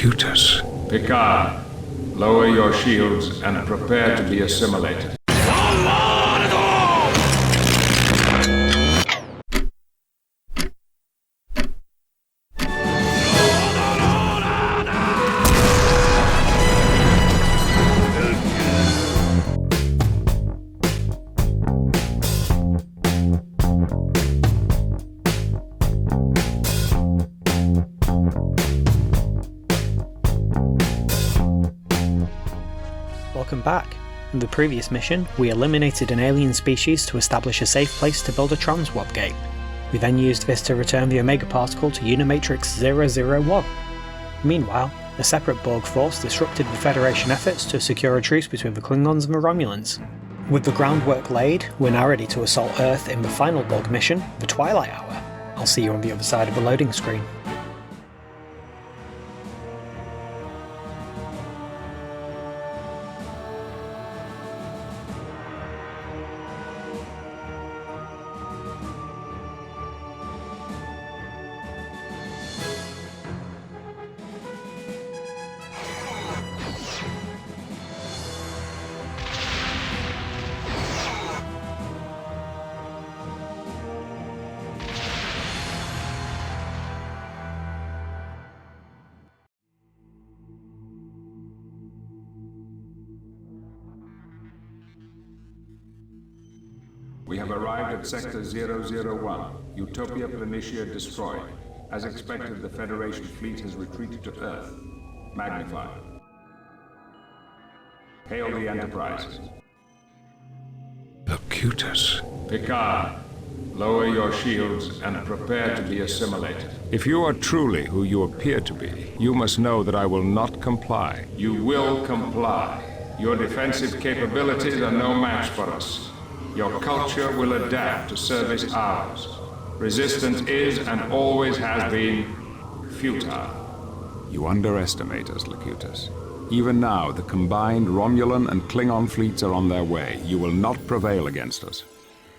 Locutus. Picard, lower your shields and prepare to be assimilated. Welcome back. In the previous mission, we eliminated an alien species to establish a safe place to build a transwarp gate. We then used this to return the Omega particle to Unimatrix 001. Meanwhile, a separate Borg force disrupted the Federation efforts to secure a truce between the Klingons and the Romulans. With the groundwork laid, we're now ready to assault Earth in the final Borg mission, the Twilight Hour. I'll see you on the other side of the loading screen. We have arrived at Sector 001, Utopia Planitia destroyed. As expected, the Federation fleet has retreated to Earth. Magnify. Hail the Enterprise. Locutus. Picard, lower your shields and prepare to be assimilated. If you are truly who you appear to be, you must know that I will not comply. You will comply. Your defensive capabilities are no match for us. Your culture will adapt to service ours. Resistance is and always has been futile. You underestimate us, Locutus. Even now, the combined Romulan and Klingon fleets are on their way. You will not prevail against us.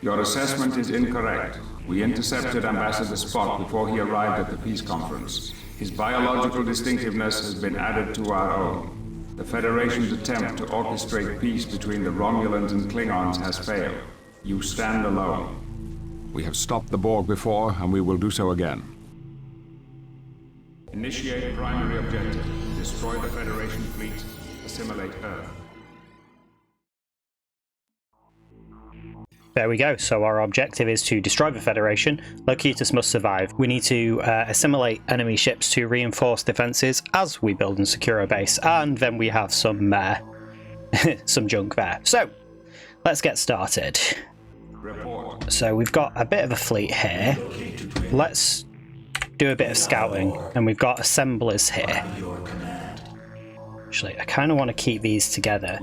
Your assessment is incorrect. We intercepted Ambassador Spock before he arrived at the peace conference. His biological distinctiveness has been added to our own. The Federation's attempt to orchestrate peace between the Romulans and Klingons has failed. You stand alone. We have stopped the Borg before, and we will do so again. Initiate primary objective. Destroy the Federation fleet. Assimilate Earth. There we go, so our objective is to destroy the Federation. Locutus must survive. We need to assimilate enemy ships to reinforce defences as we build and secure a base, and then we have some some junk there. So, let's get started. Report. So we've got a bit of a fleet here. Let's do a bit of scouting, and we've got assemblers here. Actually, I kind of want to keep these together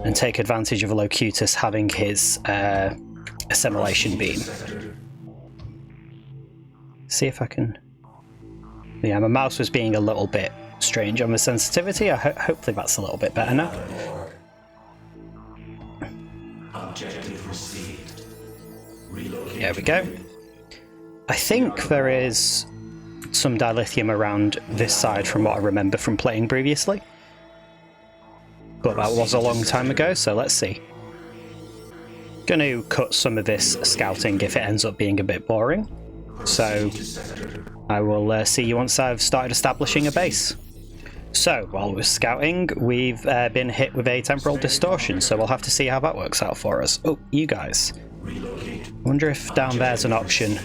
and take advantage of Locutus having his assimilation beam. See if I can... Yeah, my mouse was being a little bit strange on the sensitivity. Hopefully that's a little bit better now. Objective received. There we go. I think there is some dilithium around this side from what I remember from playing previously. But that was a long time ago, so let's see. Going to cut some of this scouting if it ends up being a bit boring. So I will see you once I've started establishing a base. So while we're scouting, we've been hit with a temporal distortion, so we'll have to see how that works out for us. Oh, you guys. I wonder if down there's an option.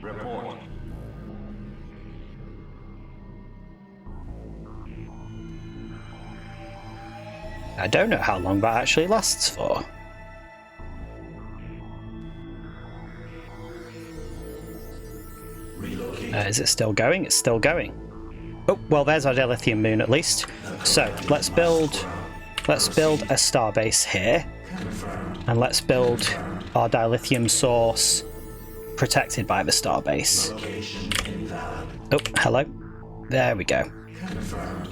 Report. I don't know how long that actually lasts for. Is it still going? It's still going. Oh, well, there's our dilithium moon at least. So let's build a starbase here, and let's build our dilithium source protected by the starbase. Oh, hello. There we go.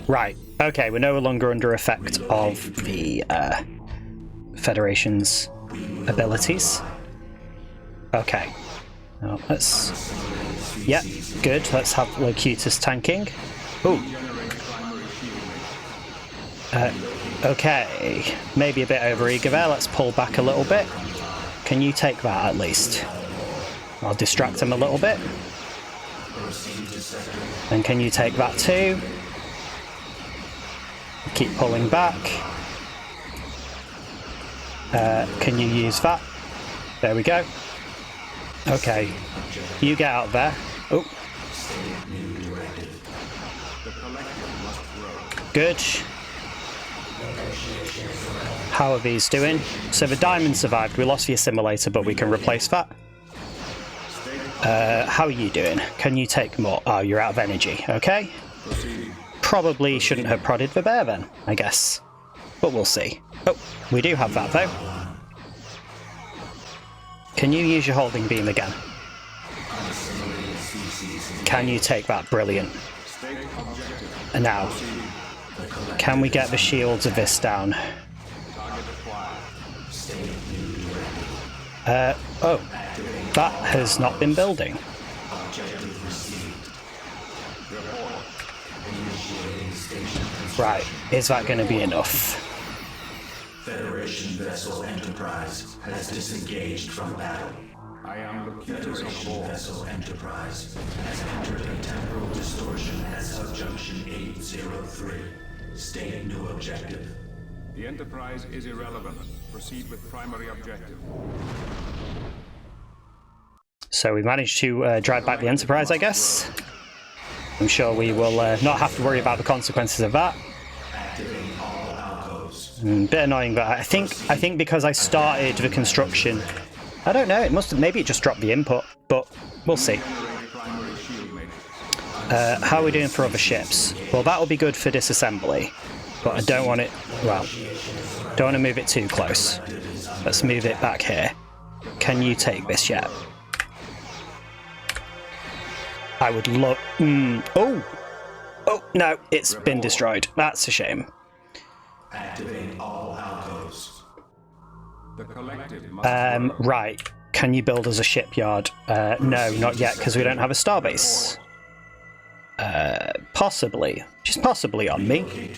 Right. Okay, we're no longer under effect of the Federation's abilities. Okay. Oh, let's... Yep, good. Let's have Locutus tanking. Ooh. Okay. Maybe a bit over-eager there. Let's pull back a little bit. Can you take that at least? I'll distract him a little bit. And can you take that too? Keep pulling back. Can you use that? There we go. Okay. You get out there. Oh. Good. How are these doing? So the diamond survived. We lost the assimilator, but we can replace that. How are you doing? Can you take more? Oh, you're out of energy. Okay. Probably shouldn't have prodded the bear then, I guess. But we'll see. Oh, we do have that though. Can you use your holding beam again? Can you take that? Brilliant. And now, can we get the shields of this down? Oh, that has not been building. Right, is that going to be enough? Federation vessel Enterprise has disengaged from battle. I am Locutus of Federation Borg. vessel Enterprise has entered a temporal distortion at subjunction 803. State new objective. The Enterprise is irrelevant. Proceed with primary objective. So we managed to drive back the Enterprise, I guess. I'm sure we will not have to worry about the consequences of that. Bit annoying, but I think because I started the construction, I don't know. It must have, maybe it just dropped the input, but we'll see. How are we doing for other ships? Well, that'll be good for disassembly, but I don't want it. Well, don't want to move it too close. Let's move it back here. Can you take this yet? I would love. Oh no, it's been destroyed. That's a shame. Activate all outposts. The collective must Right. Can you build us a shipyard? No, not yet, because we don't have a starbase. Possibly. Just possibly on me.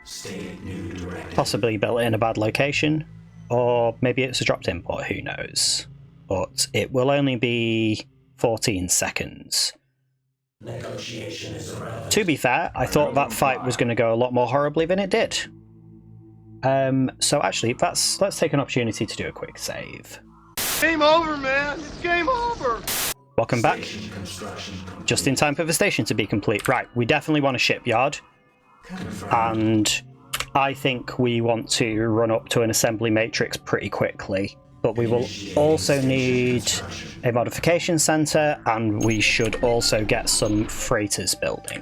State new directive. Possibly built in a bad location. Or maybe it's a dropped import, who knows. But it will only be 14 seconds. Negotiation is irrelevant. To be fair, I thought that fight was going to go a lot more horribly than it did. So actually, let's take an opportunity to do a quick save. Game over, man! It's game over! Welcome back. Just in time for the station to be complete. Right, we definitely want a shipyard. And I think we want to run up to an assembly matrix pretty quickly. But we will also need a modification center, and we should also get some freighters building.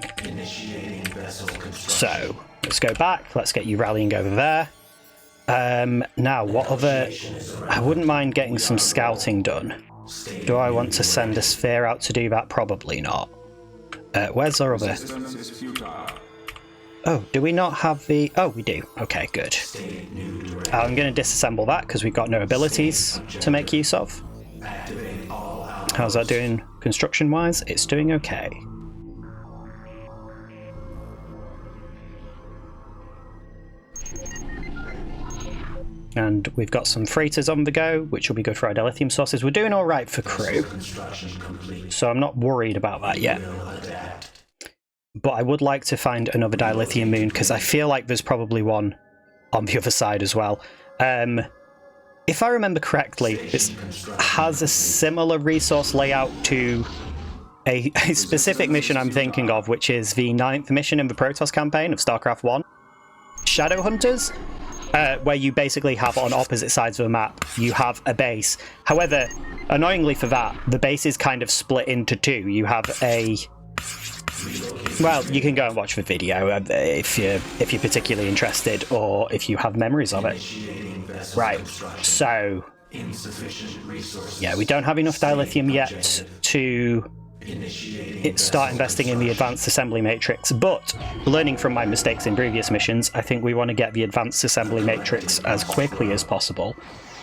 So, let's go back. Let's get you rallying over there. Now, what other... I wouldn't mind getting some scouting done. Do I want to send a sphere out to do that? Probably not. Where's our other... resistance is futile. Oh, do we not have the... Oh, we do. Okay, good. I'm going to disassemble that because we've got no abilities to make use of. How's that doing construction-wise? It's doing okay. And we've got some freighters on the go, which will be good for our dilithium sources. We're doing all right for crew, so I'm not worried about that yet. But I would like to find another dilithium moon, because I feel like there's probably one on the other side as well. If I remember correctly, this has a similar resource layout to a specific mission I'm thinking of, which is the 9th mission in the Protoss campaign of StarCraft 1. Shadow Hunters, where you basically have on opposite sides of the map, you have a base. However, annoyingly for that, the base is kind of split into two. You have a... Well, you can go and watch the video if you're particularly interested, or if you have memories of it. Right, so... Yeah, we don't have enough dilithium yet to start investing in the advanced assembly matrix, but learning from my mistakes in previous missions, I think we want to get the advanced assembly matrix as quickly as possible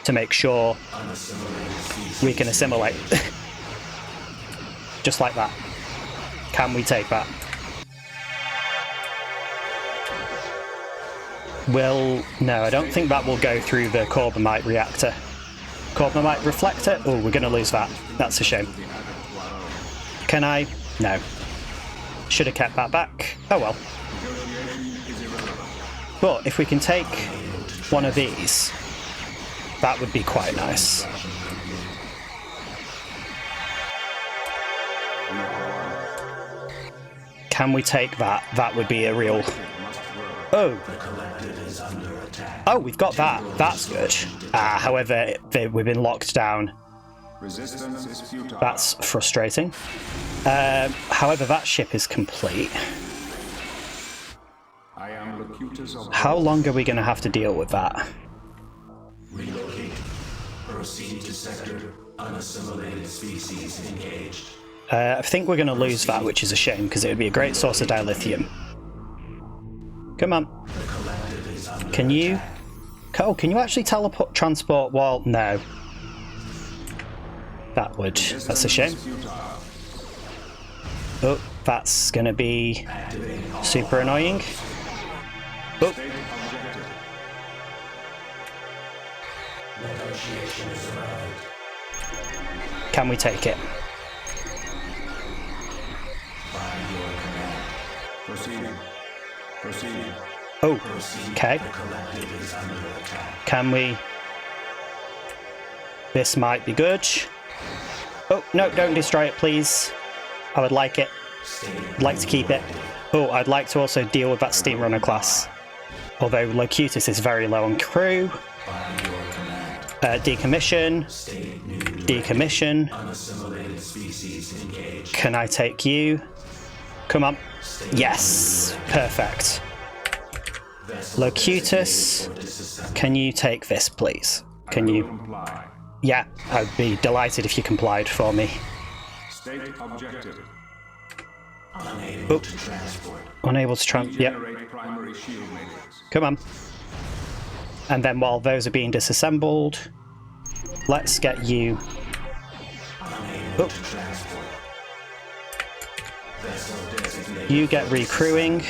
to make sure we can assimilate. just like that. Can we take that? No, I don't think that will go through the Corbomite reactor. Corbomite reflector? Oh, we're going to lose that. That's a shame. Can I? No. Should have kept that back. Oh well. But if we can take one of these, that would be quite nice. Can we take that? That would be a real... Oh. Oh, we've got that. That's good. However, we've been locked down. That's frustrating. However, that ship is complete. How long are we going to have to deal with that? Relocate. Proceed to sector. Unassimilated species engaged. I think we're going to lose that, which is a shame, because it would be a great source of dilithium. Come on. Can you... Oh, can you actually teleport, transport while... No. That would... That's a shame. Oh, that's going to be super annoying. Oh. Can we take it? Oh, okay. Can we... This might be good. Oh, no, don't destroy it, please. I would like it. I'd like to keep it. Oh, I'd like to also deal with that Steam Runner class. Although Locutus is very low on crew. Decommission. Decommission. Can I take you? Come on. Yes. Perfect. Locutus, can you take this, please? Can you? Yeah, I'd be delighted if you complied for me. Unable to transport. Unable to transport. Yep. Come on. And then while those are being disassembled, let's get you. Oh. You get recrewing.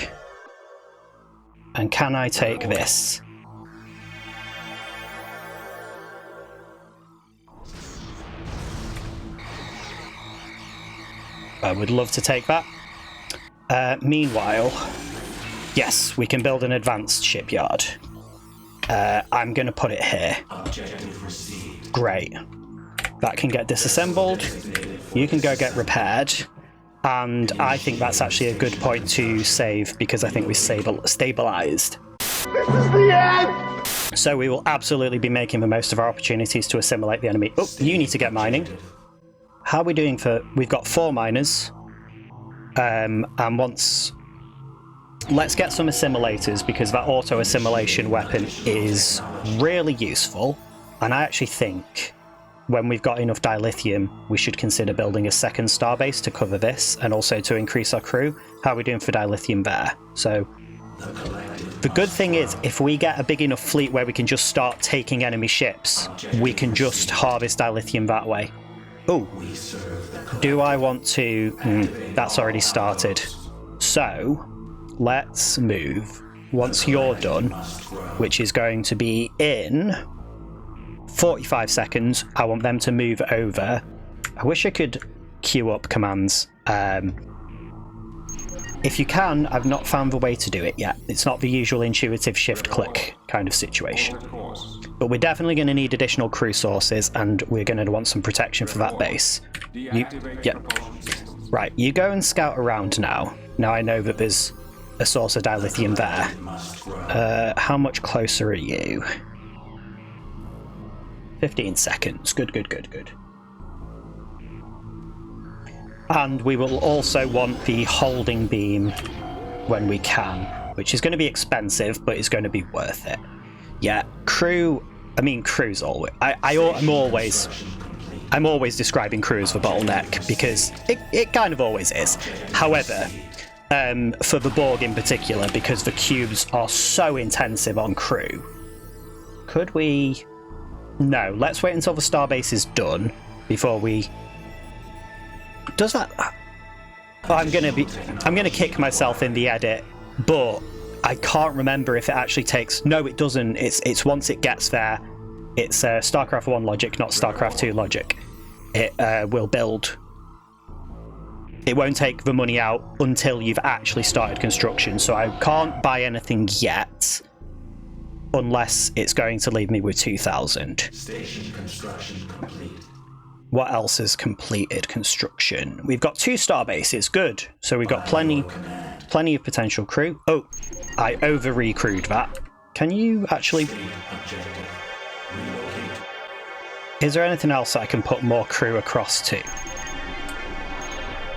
And can I take this? I would love to take that. Meanwhile, yes, we can build an advanced shipyard. I'm going to put it here. Great. That can get disassembled. You can go get repaired. And I think that's actually a good point to save, because I think we stabilized. This is the end! So we will absolutely be making the most of our opportunities to assimilate the enemy. Oh, you need to get mining. How are we doing for... We've got 4 miners. And once... Let's get some assimilators, because that auto-assimilation weapon is really useful. And I actually think... when we've got enough dilithium, we should consider building a second starbase to cover this, and also to increase our crew. How are we doing for dilithium there? So, the good thing is, if we get a big enough fleet where we can just start taking enemy ships, we can just harvest dilithium that way. Oh, do I want to... that's already started. So, let's move. Once you're done, which is going to be in... 45 seconds, I want them to move over. I wish I could queue up commands. If you can, I've not found the way to do it yet. It's not the usual intuitive shift-click kind of situation. But we're definitely going to need additional crew sources, and we're going to want some protection for that base. Right, you go and scout around now. Now I know that there's a source of dilithium there. How much closer are you? 15 seconds. Good. And we will also want the holding beam when we can, which is going to be expensive, but it's going to be worth it. Yeah, crew... I mean, crew's always... I'm always describing crew as the bottleneck, because it kind of always is. However, for the Borg in particular, because the cubes are so intensive on crew, could we... No, let's wait until the starbase is done before we Does that... Oh, I'm gonna kick myself in the edit, but I can't remember if it actually takes... No, it doesn't. It's once it gets there, it's StarCraft 1 logic, not StarCraft 2 logic. It will build. It won't take the money out until you've actually started construction, so I can't buy anything yet, unless it's going to leave me with 2,000. Station construction complete. What else is completed construction? We've got 2 star bases, good. So we've got plenty of potential crew. Oh, I over-recrewed that. Can you actually... Is there anything else I can put more crew across to?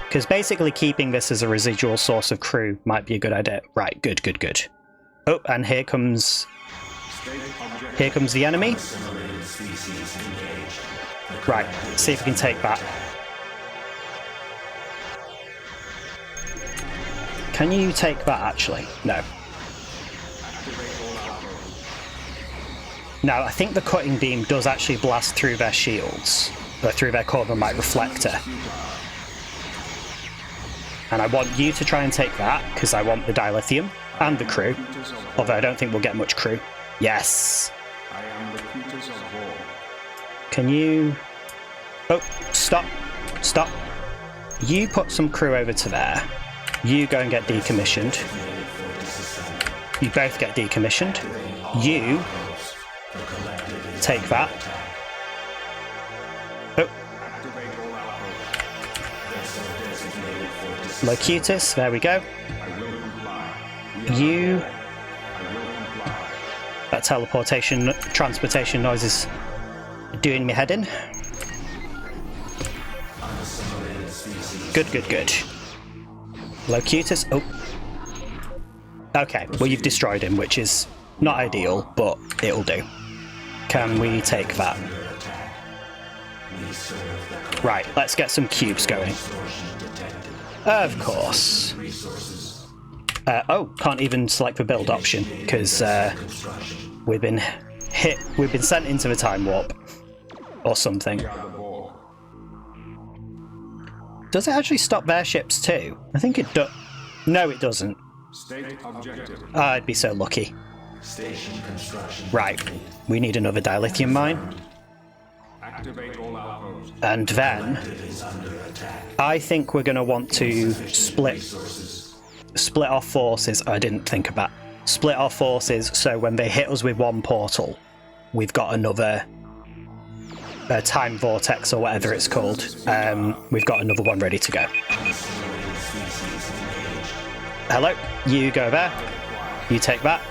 Because basically keeping this as a residual source of crew might be a good idea. Right, good. Oh, and here comes the enemy. Right, see if we can take that. Can you take that, actually? No. Now, I think the cutting beam does actually blast through their shields, or through their Corvumite reflector. And I want you to try and take that, because I want the dilithium and the crew. Although I don't think we'll get much crew. Yes! I am the Peters of Borg. Can you... Oh, stop. You put some crew over to there. You go and get decommissioned. You both get decommissioned. You take that. Oh. Locutus, there we go. You... That transportation noise is doing me head in. Good. Locutus, oh. Okay, well you've destroyed him, which is not ideal, but it'll do. Can we take that? Right, let's get some cubes going. Of course. Oh, can't even select the build option, because we've been sent into the time warp. Or something. Does it actually stop their ships too? I think it does. No, it doesn't. State objective. I'd be so lucky. Right, we need another dilithium mine. Activate all outposts. And then I think we're going to want to split our forces. I didn't think about split our forces, so when they hit us with one portal, we've got another time vortex or whatever it's called. We've got another one ready to go. Hello, you go there. You take that.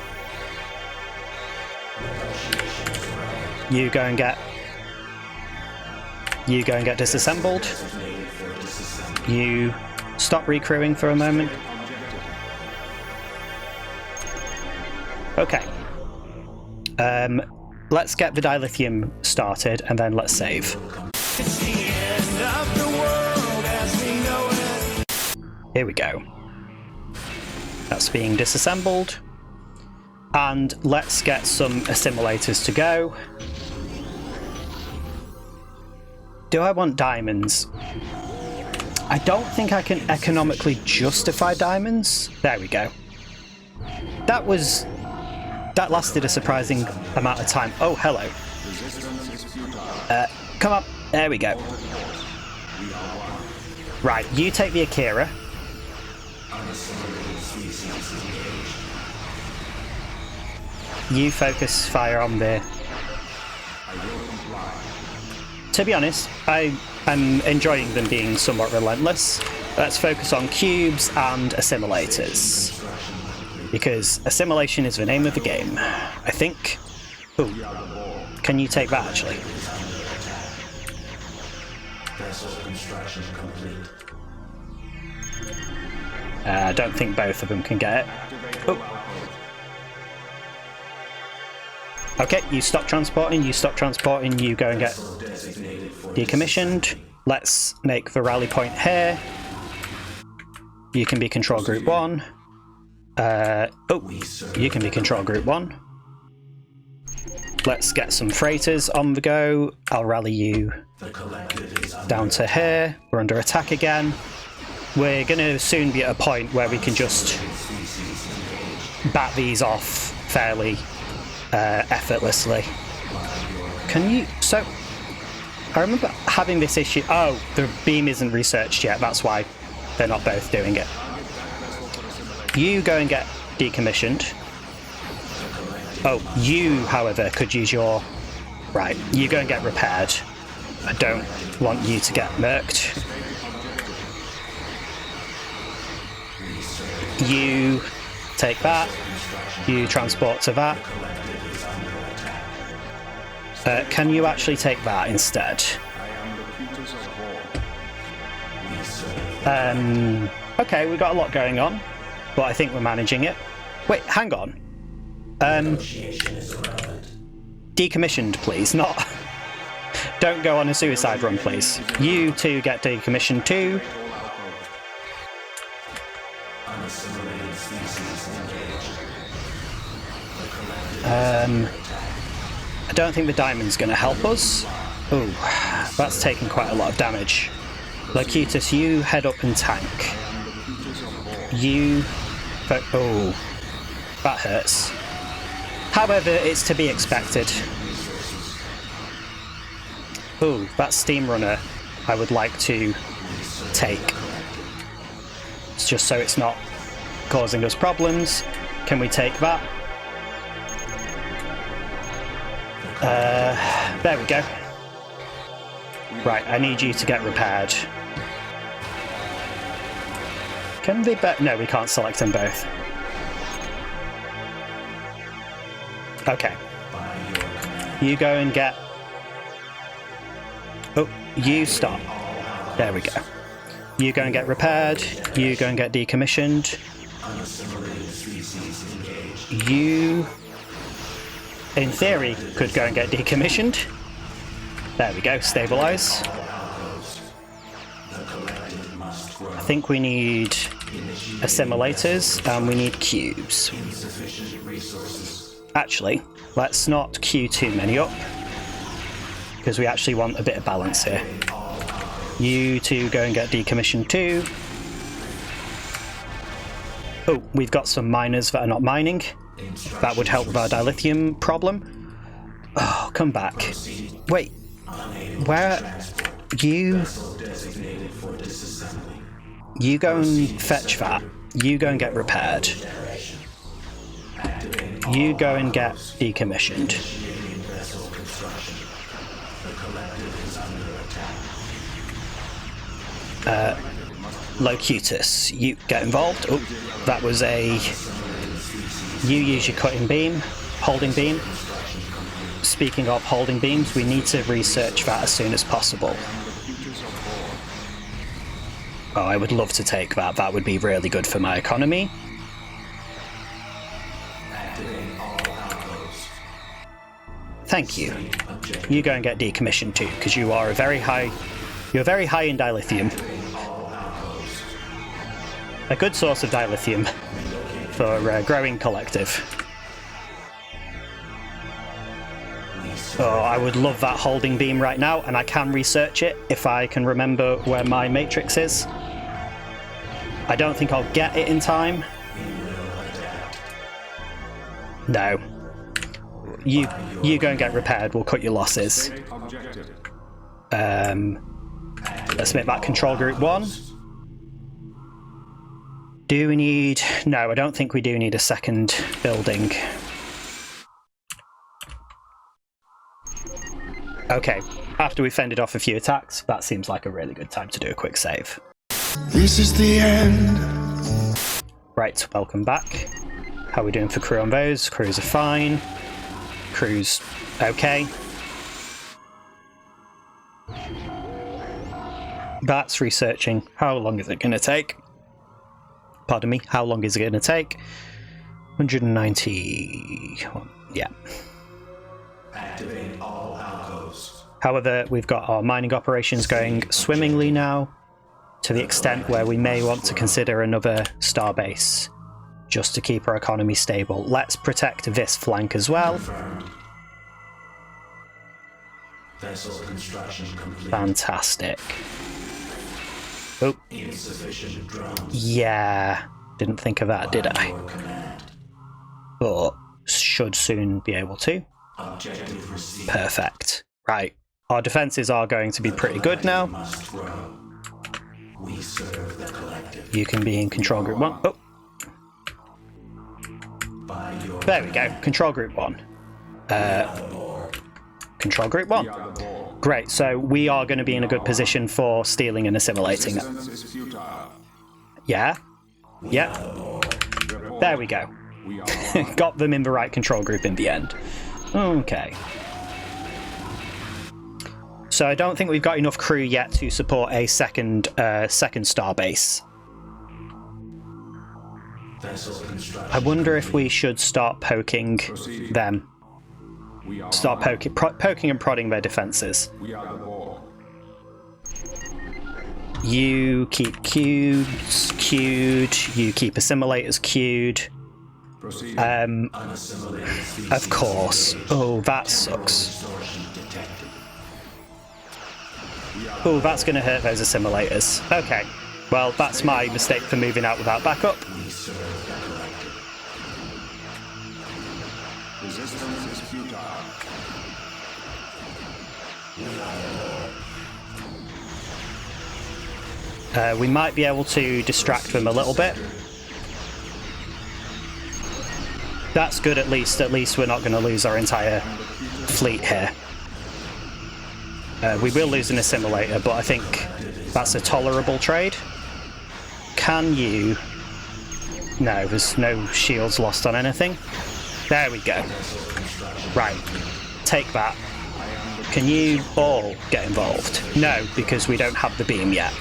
You go and get disassembled. You stop recrewing for a moment. Okay. Let's get the dilithium started and then let's save. Here we go. That's being disassembled. And let's get some assimilators to go. Do I want diamonds? I don't think I can economically justify diamonds. There we go. That lasted a surprising amount of time. Oh, hello. Come up. There we go. Right, you take the Akira. You focus fire on the... To be honest, I'm enjoying them being somewhat relentless. Let's focus on cubes and assimilators. Because assimilation is the name of the game, I think. Ooh. Can you take that, actually? I don't think both of them can get it. Oh. Okay, you stop transporting, you go and get decommissioned. Let's make the rally point here. You can be control group 1. You can be control group 1. let's get some freighters on the go. I'll rally you down to here. We're under attack again. We're going to soon be at a point where we can just bat these off fairly effortlessly. Can you... So, I remember having this issue... Oh, the beam isn't researched yet, that's why they're not both doing it. You go and get decommissioned. Oh, you, however, could use your... Right, you go and get repaired. I don't want you to get murked. You take that. You transport to that. Can you actually take that instead? Okay, we've got a lot going on, but I think we're managing it. Wait, hang on. Decommissioned, please, not... Don't go on a suicide run, please. You two get decommissioned too. I don't think the diamond's going to help us. Ooh, that's taking quite a lot of damage. Locutus, you head up and tank. You... Oh, that hurts. However, it's to be expected. Ooh, that steam runner I would like to take. It's just so it's not causing us problems. Can we take that? There we go. Right, I need you to get repaired. Can they no, we can't select them both. Okay. You go and get... Oh, you stop. There we go. You go and get repaired. You go and get decommissioned. You... in theory, could go and get decommissioned. There we go, stabilize. I think we need assimilators and we need cubes. Actually, let's not queue too many up, because we actually want a bit of balance here. You two go and get decommissioned too. Oh, we've got some miners that are not mining. That would help with our dilithium problem. Oh, come back. Wait, where... You go and fetch that. You go and get repaired. You go and get decommissioned. Locutus, you get involved. Oh, that was a... You use your cutting beam, holding beam. Speaking of holding beams, we need to research that as soon as possible. Oh, I would love to take that. That would be really good for my economy. Thank you. You go and get decommissioned too, because you are very high in dilithium. A good source of dilithium for growing collective. Oh, I would love that holding beam right now, and I can research it if I can remember where my matrix is. I don't think I'll get it in time. No. You go and get repaired, we'll cut your losses. Let's make that control group 1. Do we need... No, I don't think we do need a second building. Okay, after we've fended off a few attacks, that seems like a really good time to do a quick save. This is the end. Right, welcome back. How are we doing for crew on those? Crews are fine. Crews okay. That's researching. How long is it going to take? Pardon me, how long is it going to take? 190... Yeah. Activate all alcos. However, we've got our mining operations going swimmingly now, to the extent where we may want to consider another starbase, just to keep our economy stable. Let's protect this flank as well. Vessel construction complete. Fantastic. Oh. Insufficient drones. Yeah. Didn't think of that, did I? Your command. But should soon be able to. Objective received. Perfect. Right. Our defenses are going to be pretty good now. Must grow. We serve the collective. You can be in control group 1. Oh. By your There we go. Control group 1. Control group 1. Great. So we are going to be in a good position for stealing and assimilating it. Resistance is futile. Yeah. Yeah. There we go. We are Got them in the right control group in the end. Okay. So I don't think we've got enough crew yet to support a second star base. vessel construction. I wonder if we should start poking them. We are Start poking and prodding their defenses. We are the Borg. You keep cubes queued. You keep assimilators queued. Proceed. Of course. Oh, that sucks. Oh, that's going to hurt those assimilators. Okay. Well, that's my mistake for moving out without backup. Resistance is futile. We might be able to distract them a little bit. That's good, at least. At least we're not going to lose our entire fleet here. We will lose an assimilator, but I think that's a tolerable trade. Can you... No, there's no shields lost on anything. There we go. Right. Take that. Can you all get involved? No, because we don't have the beam yet.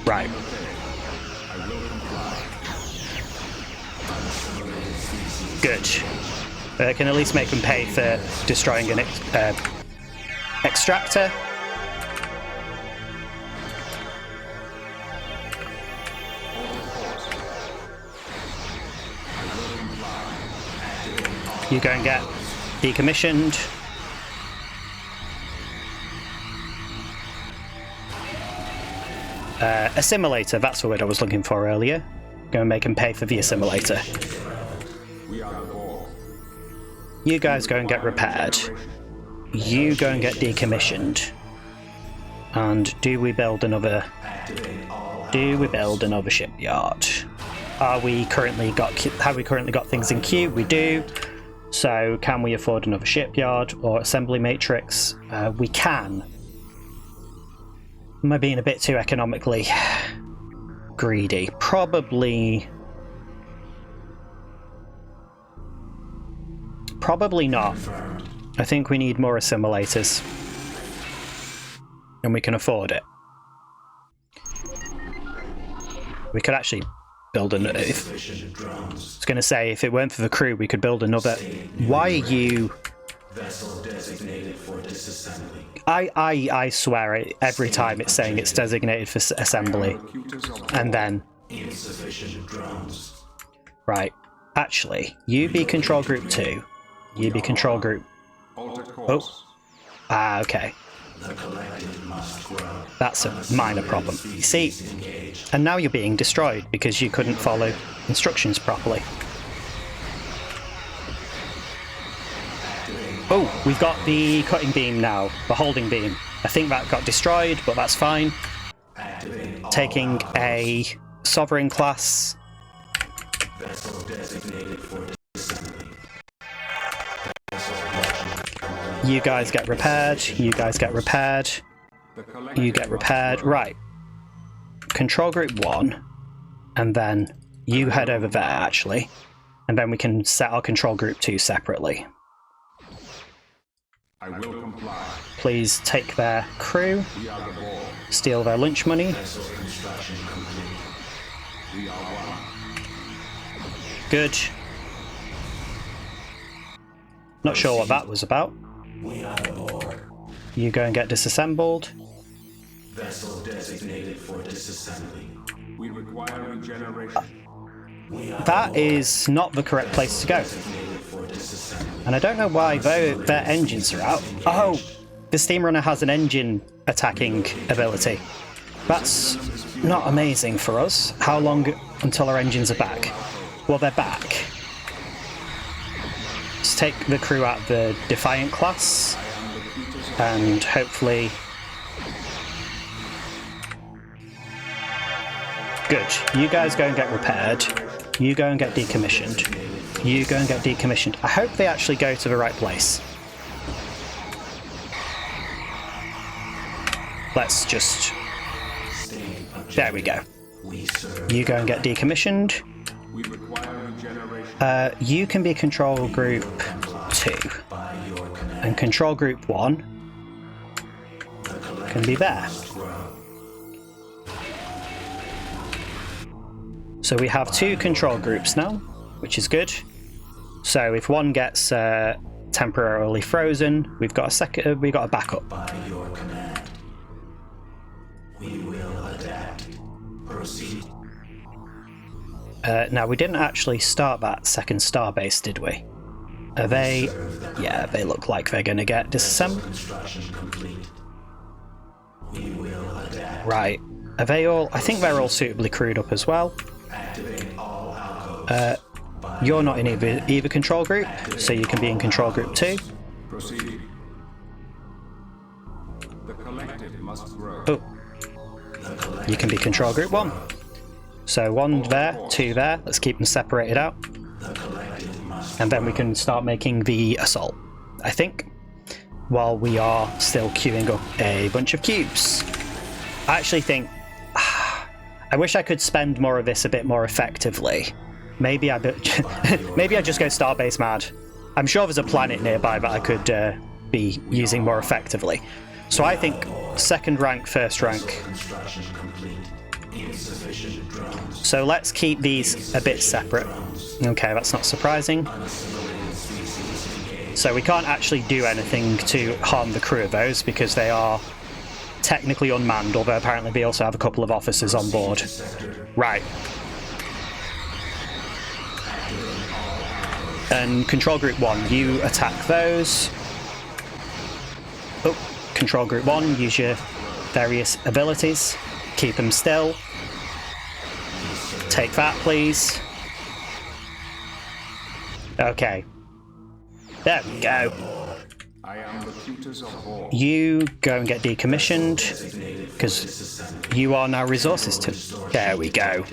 Right. Good. I can at least make them pay for destroying an extractor. You go and get decommissioned. Assimilator, that's the word I was looking for earlier. Go and make him pay for the assimilator. We are the Borg. You guys go and get repaired. You go and get decommissioned. And do we build another... Do we build another shipyard? Have we currently got things in queue? We do. So can we afford another shipyard or assembly matrix? We can. Am I being a bit too economically greedy? Probably not. I think we need more assimilators. And we can afford it. We could actually build another... I was going to say, if it weren't for the crew, we could build another... Why are you... Vessel designated for disassembly. I swear it, every time it's saying it's designated for assembly. And then... Insufficient drones. Right. Actually, you be control group 2. You be control group... Alter course. Ah, okay. The collective must grow. That's a minor problem. You see, and now you're being destroyed because you couldn't follow instructions properly. Oh, we've got the cutting beam now, the holding beam. I think that got destroyed, but that's fine. Taking a sovereign class. Vessel designated for disassembly. You guys get repaired. You guys get repaired. You get repaired. Right. Control group 1. And then you head over there, actually. And then we can set our control group 2 separately. I will comply. Please take their crew. We are the Borg. Steal their lunch money. Vessel construction complete. We are one. Good. Not sure what that was about. We are the Borg. You go and get disassembled. Vessel designated for disassembly. We require regeneration. That is not the correct place to go. Designated And I don't know why their engines are out. Oh, the Steam Runner has an engine attacking ability. That's not amazing for us. How long until our engines are back? Well, they're back. Let's take the crew out of the Defiant class, and hopefully... Good. You guys go and get repaired. You go and get decommissioned. You go and get decommissioned. I hope they actually go to the right place. Let's just... There we go. You go and get decommissioned. You can be Control Group 2. And Control Group 1 can be there. So we have 2 control groups now, which is good. So if one gets temporarily frozen, we've got a backup. By your command, we will adapt. Proceed. Now we didn't actually start that second starbase, did we? Are they? Yeah, they look like they're going to get disassembled. Construction complete. We will adapt. Right. Are they all? I think they're all suitably crewed up as well. Activate all alcoves. You're not in either control group, so you can be in control group 2. Proceed. The collective must grow. Oh. You can be control group 1. So 1 there, 2 there. Let's keep them separated out. And then we can start making the assault, I think, while we are still queuing up a bunch of cubes. I actually think... I wish I could spend more of this a bit more effectively. Maybe I just go Starbase mad. I'm sure there's a planet nearby that I could be using more effectively. So I think second rank, first rank. So let's keep these a bit separate. Okay, that's not surprising. So we can't actually do anything to harm the crew of those because they are technically unmanned, although apparently they also have a couple of officers on board. Right. And Control Group 1, you attack those. Oh, Control Group 1, use your various abilities. Keep them still. Take that, please. Okay. There we go. I am the tutors of Borg. You go and get decommissioned, because you are now resources to... There we go.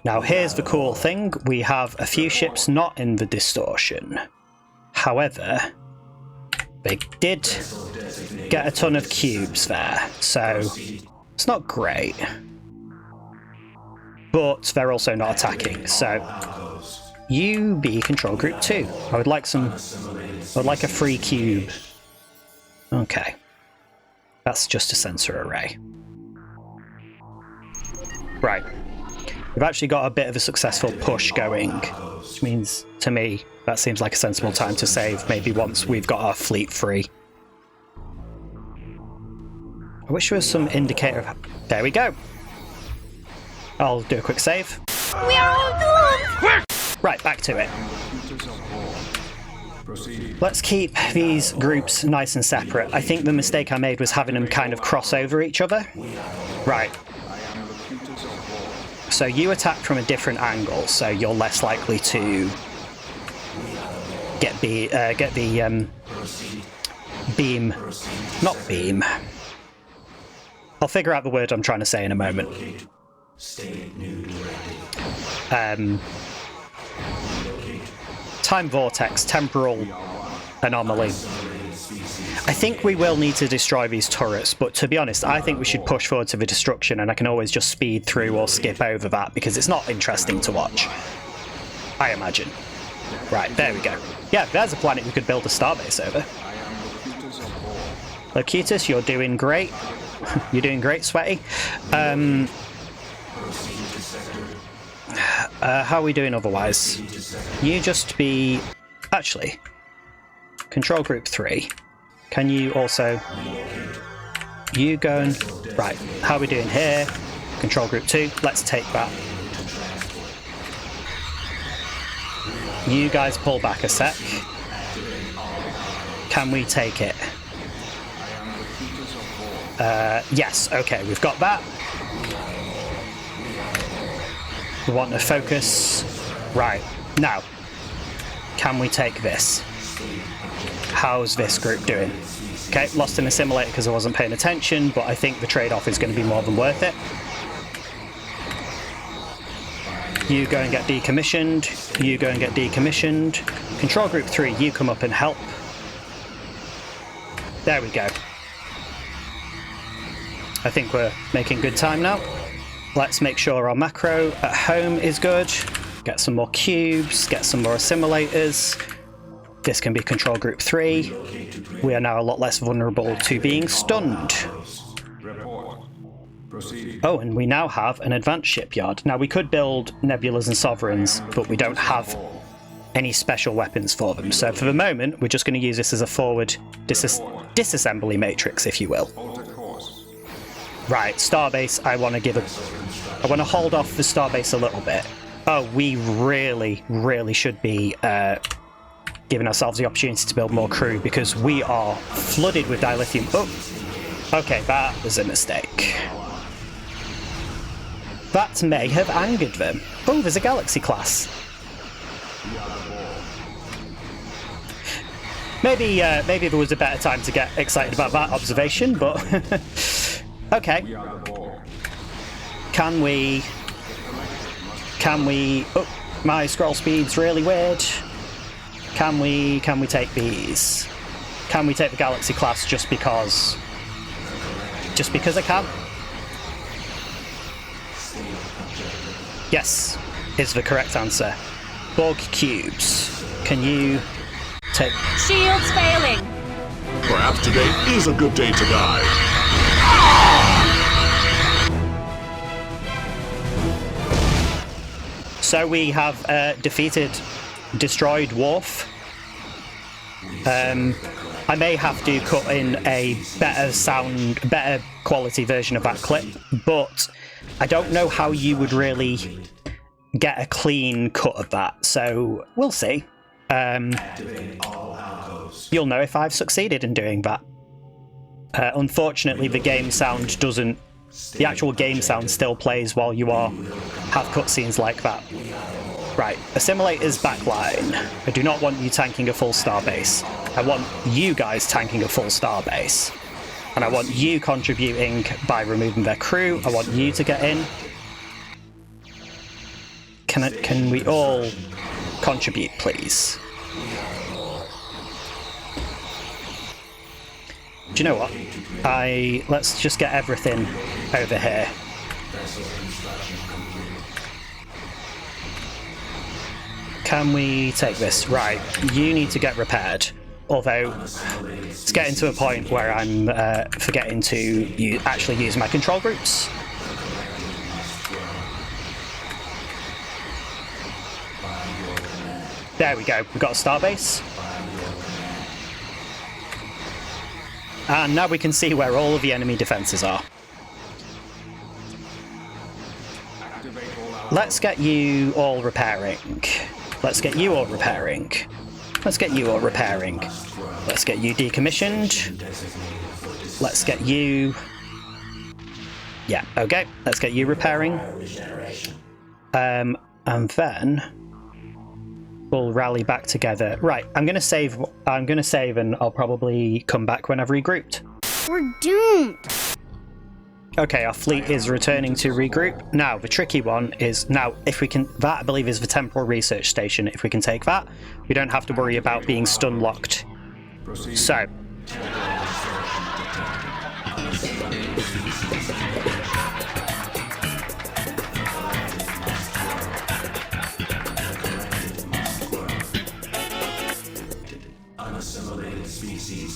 Now here's the cool thing. We have a few ships not in the distortion. However, they did get a ton of cubes there, so it's not great. But they're also not attacking, so you be Control Group 2. I would like a free cube. Okay. That's just a sensor array. Right. We've actually got a bit of a successful push going, which means, to me, that seems like a sensible time to save, maybe once we've got our fleet free. I wish there was some indicator of... There we go! I'll do a quick save. We are all doomed! Right, back to it. Proceed. Let's keep these groups nice and separate. I think the mistake I made was having them kind of cross over each other. Right. So you attack from a different angle, so you're less likely to get the beam. Not beam. I'll figure out the word I'm trying to say in a moment. Time vortex, temporal anomaly. I think we will need to destroy these turrets, but to be honest, I think we should push forward to the destruction, and I can always just speed through or skip over that because it's not interesting to watch. I imagine. Right, there we go. Yeah, there's a planet we could build a starbase over. Locutus, you're doing great. You're doing great, Sweaty. How are we doing otherwise? You just be... Actually, Control Group 3. Can you also... You go and... Right, how are we doing here? Control Group 2. Let's take that. You guys pull back a sec. Can we take it? Yes, okay, we've got that. We want to focus. Right, now, can we take this? How's this group doing? Okay, lost an assimilator because I wasn't paying attention, but I think the trade-off is going to be more than worth it. You go and get decommissioned. You go and get decommissioned. Control Group 3, you come up and help. There we go. I think we're making good time now. Let's make sure our macro at home is good. Get some more cubes, get some more assimilators. This can be Control Group 3. We are now a lot less vulnerable to being stunned. Oh, and we now have an advanced shipyard. Now, we could build Nebulas and Sovereigns, but we don't have any special weapons for them. So for the moment, we're just going to use this as a forward disassembly matrix, if you will. Right, Starbase, I want to hold off the Starbase a little bit. Oh, we really, really should be giving ourselves the opportunity to build more crew because we are flooded with dilithium. Oh, okay, that was a mistake. That may have angered them. Oh, there's a Galaxy class. Maybe there was a better time to get excited about that observation, but okay. Can we? Oh, my scroll speed's really weird. Can we take these? Can we take the Galaxy class just because? Just because I can? Yes, is the correct answer. Borg cubes. Can you take... Shields failing. Perhaps today is a good day to die. So we have destroyed Worf. I may have to cut in a better quality version of that clip, but I don't know how you would really get a clean cut of that, so we'll see. You'll know if I've succeeded in doing that. Unfortunately, the game sound doesn't... The actual game sound still plays while you have cutscenes like that. Right, Assimilator's backline. I do not want you tanking a full starbase. I want you guys tanking a full starbase. And I want you contributing by removing their crew. I want you to get in. Can we all contribute, please? Do you know what? Let's just get everything over here. Can we take this? Right, you need to get repaired. Although, it's getting to a point where I'm forgetting to actually use my control groups. There we go, we've got a starbase. And now we can see where all of the enemy defences are. Let's get you all repairing. Let's get you all repairing. Let's get you all repairing. Let's get you decommissioned. Let's get you... Yeah, okay. Let's get you repairing. And then we'll rally back together. Right, I'm gonna save and I'll probably come back when I've regrouped. We're doomed. Okay, our fleet is returning to regroup. Now, the tricky one is, now, if we can, that I believe is the temporal research station. If we can take that, we don't have to worry about being stun locked. So.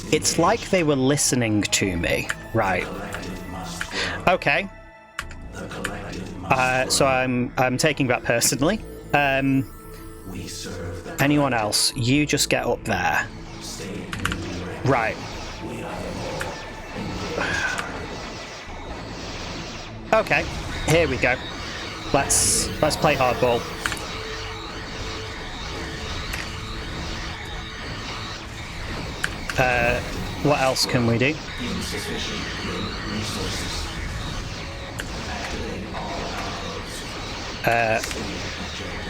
It's like they were listening to me. Right. Okay. So I'm taking that personally. Anyone else? You just get up there. Right. Okay. Here we go. Let's play hardball. What else can we do? Insufficient resources.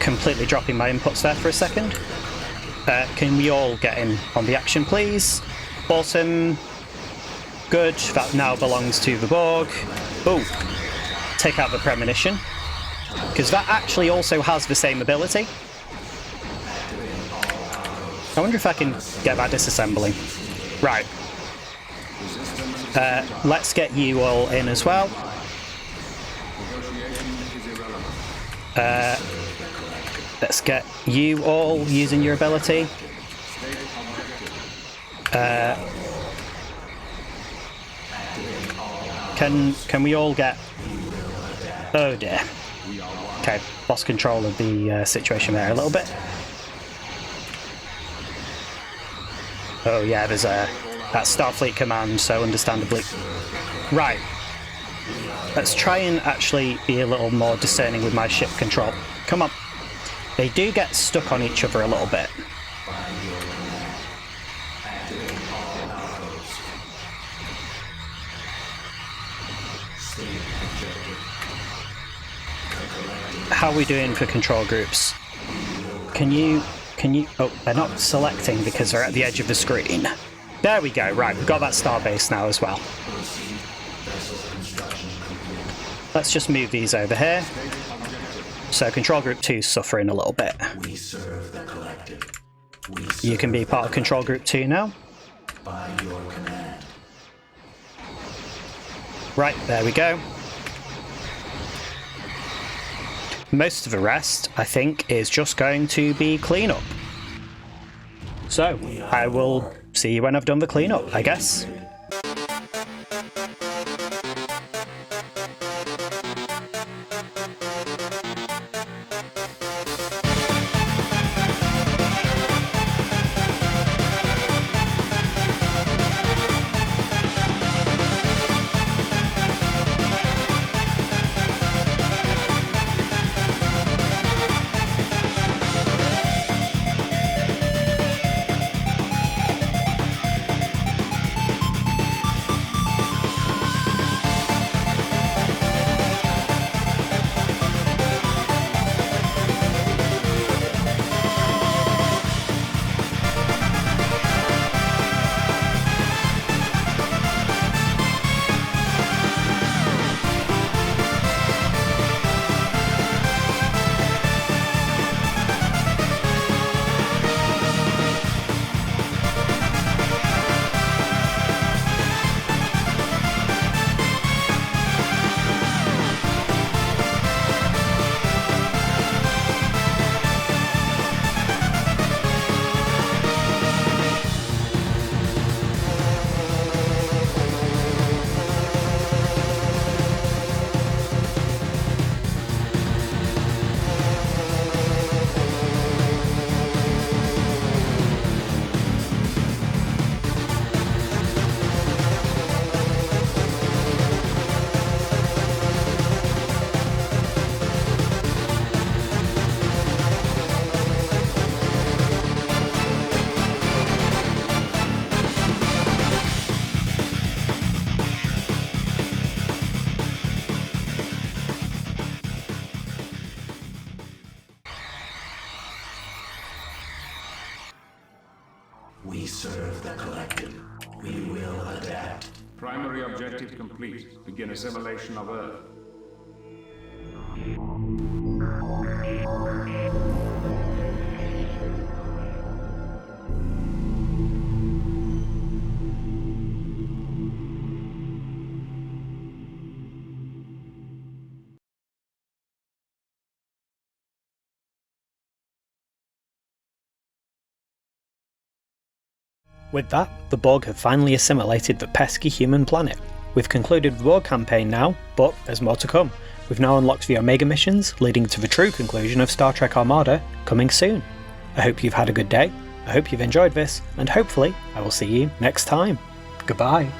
Completely dropping my inputs there for a second. Can we all get in on the action, please? Awesome. Good. That now belongs to the Borg. Oh, take out the premonition. Because that actually also has the same ability. I wonder if I can get that disassembling. Right. Let's get you all in as well. Let's get you all using your ability. Can we all get... Oh dear. Okay, lost control of the situation there a little bit. Oh yeah, there's that Starfleet command, so understandably. Right. Let's try and actually be a little more discerning with my ship control. Come on. They do get stuck on each other a little bit. How are we doing for control groups? Can you... Oh, they're not selecting because they're at the edge of the screen. There we go, right, we've got that starbase now as well. Let's just move these over here. So control group 2 is suffering a little bit. We serve the collective. You can be part of control group 2 now. By your command. Right, there we go. Most of the rest, I think, is just going to be cleanup. So, I will see you when I've done the cleanup, I guess. We serve the collective. We will adapt. Primary objective complete. Begin assimilation of Earth. With that, the Borg have finally assimilated the pesky human planet. We've concluded the Borg campaign now, but there's more to come. We've now unlocked the Omega missions, leading to the true conclusion of Star Trek Armada, coming soon. I hope you've had a good day, I hope you've enjoyed this, and hopefully I will see you next time. Goodbye.